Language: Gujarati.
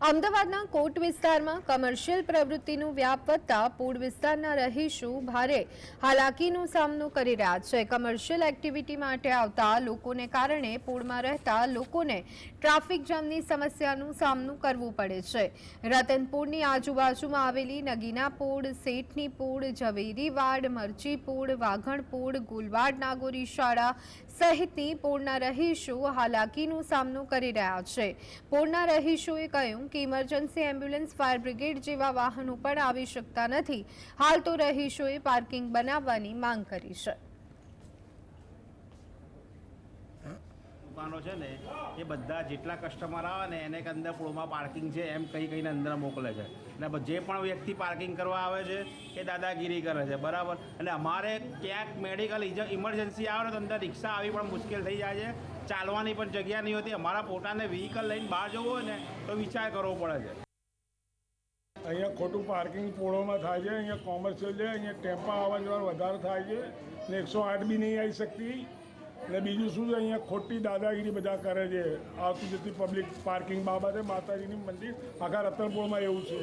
અમદાવાદના કોટ વિસ્તારમાં કમર્શિયલ પ્રવૃત્તિનું વ્યાપ વધતા પૂળ વિસ્તારના રહીશો ભારે હાલાકીનો સામનો કરી રહ્યા છે। કમર્શિયલ એક્ટિવિટી માટે આવતા લોકોને કારણે પૂળમાં રહેતા લોકોને ટ્રાફિક જામની સમસ્યાનો સામનો કરવો પડે છે। રતનપુરની આજુબાજુમાં આવેલી નગીના પૂળ, શેઠની પૂળ, ઝવેરીવાડ, મરચી પૂળ, વાઘણ પૂળ, ગુલવાડ નાગોરી શાળા સહિતની પૂળના રહીશો હાલાકીનો સામનો કરી રહ્યા છે। પૂળના રહીશોએ કહ્યું કે ઇમરજન્સી એમ્બ્યુલન્સ, ફાયર બ્રિગેડ જેવા વાહનો પણ આવી શકતા નથી। હાલ તો રહીશોએ પાર્કિંગ બનાવવાની માંગ કરી છે। દુકાનો છે ને એ બધા જેટલા કસ્ટમર આવે ને એને અંદર પૂળમાં પાર્કિંગ છે એમ કહીને અંદર મોકલે છે અને જે પણ વ્યક્તિ પાર્કિંગ કરવા આવે છે એ દાદાગીરી કરે છે, બરાબર। અને અમારે ક્યાંક મેડિકલ ઇમરજન્સી આવે ને તો અંદર રિક્ષા આવી પણ મુશ્કેલ થઈ જાય છે, ચાલવાની પણ જગ્યા નહીં હોતી। અમારા પોતાને વ્હીકલ લઈને બહાર જવું હોય ને તો વિચાર કરવો પડે છે। અહીંયા ખોટું પાર્કિંગ પૂળોમાં થાય છે। અહીંયા કોમર્શિયલ છે, અહીંયા ટેમ્પા આવવા જવાનું વધારે થાય છે ને 108 બી નહીં આવી શકતી। અને બીજું શું છે, અહીંયા ખોટી દાદાગીરી બધા કરે છે આવતી જતી પબ્લિક પાર્કિંગ બાબતે। માતાજીની મંદિર આખા રતનપુરમાં એવું છે।